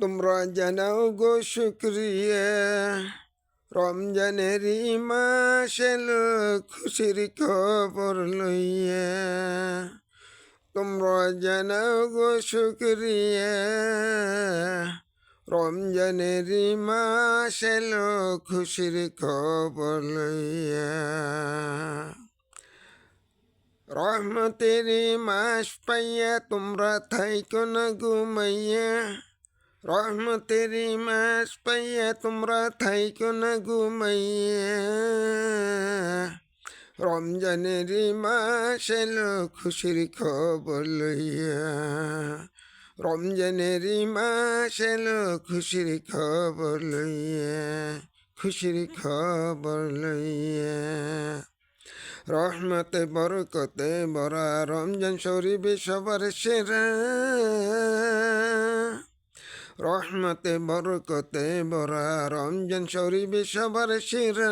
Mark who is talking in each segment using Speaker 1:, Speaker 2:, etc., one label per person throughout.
Speaker 1: তোমরা জানাও গো শুক্রিয়া, রমজানেরই মাস এলো খুশির খবর লইয়া। তোমরা জানাও গো শুক্রিয়া, রমজানেরই মাস এলো খুশির খবর লইয়া। রহমতেরই মাস পাইয়া তোমরা থাইকো না ঘুমাইয়া। রহমতেরই মাস পাইয়া তোমরা থাইকো না ঘুমাইয়া। রমজানেরই মাস এলো খুশির খবর লইয়া। রমজানেরই মাস এলো খুশির খবর লইয়া, খুশির খবর লইয়া। রহমতে বরকতে ভরা রমজান শরীফে সবার সেরা। রহমতে বরকতে ভরা রমজান শরীফে সবার সেরা।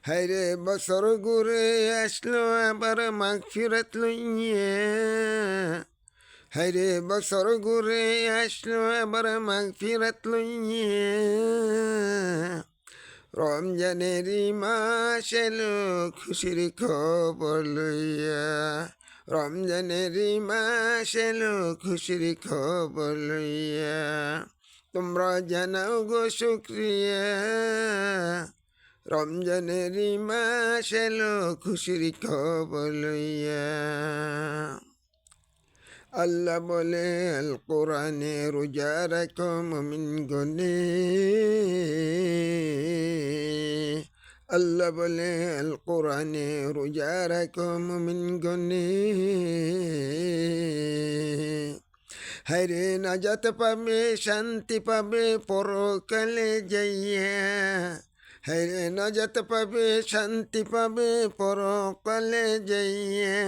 Speaker 1: হায়রে বছর ঘুরে আসলো আবার মাগফিরাত লইয়া। হায়রে বছর ঘুরে আসলো আবার মাগফিরাত লইয়া। রমজানেরই মাস এলো খুশির খবর লইয়া। রমজানেরই মাস এলো খুশির খবর লইয়া। তোমরা জানাও গো শুক্রিয়া, রমজানেরই মাস এলো খুশির খবর লইয়া। আল্লাহ বলে আল কোরআনে রোজা রাখো মুমিন গনে। আল্লাহ বলে আল কোরআনে রোজা রাখো মুমিন গনে। হায়রে নাজাত পাবে শান্তি পাবে পরকালে যাইয়া। হায়রে নাজাত পাবে শান্তি পাবে পরকালে যাইয়া।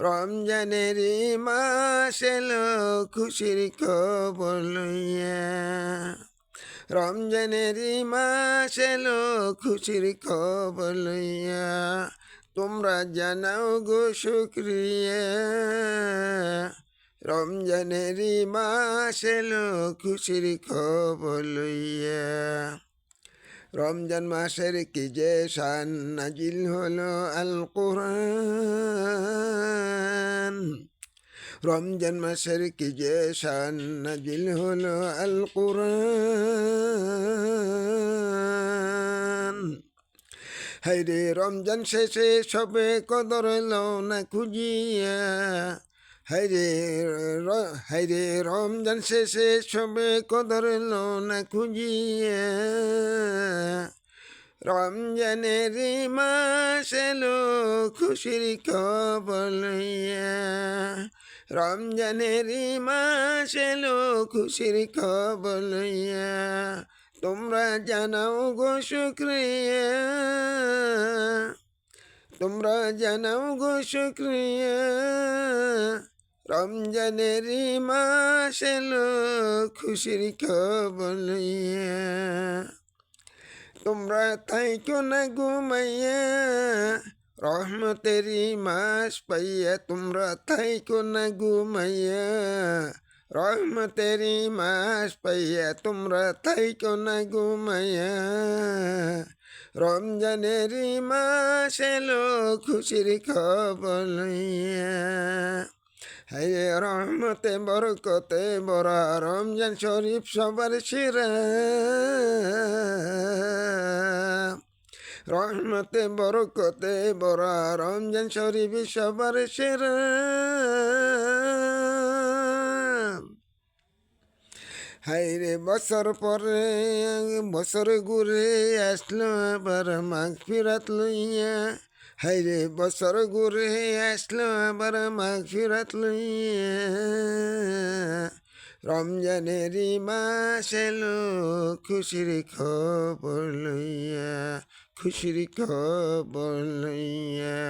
Speaker 1: রমজানেরই মাস এলো খুশির খবর লইয়া। রমজানেরই মাস এলো খুশির খবর লইয়া। তোমরা জানাও গো শুক্রিয়া, রমজানেরই মাস এলো খুশির খবর লইয়া। রমজান মাসের কি যে শান নাজিল হলো আল কোরআন। রমজান মাসের কি যে শান নাজিল হলো আল কোরআন। হায়রে রমজান শেষে সবে কদর লও না খুঁজিয়া। হায়রে রমজান শেষে সবে কদর লও না খুঁজিয়া। রমজানেরই মাস এলো খুশির খবর লইয়া। রমজানেরই মাস এলো খুশির খবর লইয়া। তোমরা জানাও গো শুক্রিয়া, তোমরা জানাও গো শুক্রিয়া। রমজানেরই মাস এলো খুশির খবর লইয়া। তোমরা থাইকো না ঘুমাইয়া। রহমতেরই মাস পাইয়া তোমরা থাইকো না ঘুমাইয়া। রহমতেরই মাস পাইয়া তোমরা থাইকো না ঘুমাইয়া। রমজানেরই মাস এলো খুশির খবর লইয়া। হায় রহমতে বরকতে ভরা রমজান শরীফ সবার সেরা। রহমতে বরকতে ভরা রমজান শরীফ সবার সেরা। হায়রে বছর পরে বছর ঘুরে আসলো আবার মাগফিরাত লইয়া। হায়রে বছর ঘুরে আসলো আবার মাগফিরাত লইয়া। রমজানেরই মাস এলো খুশির খবর লইয়া, খুশির খবর লইয়া।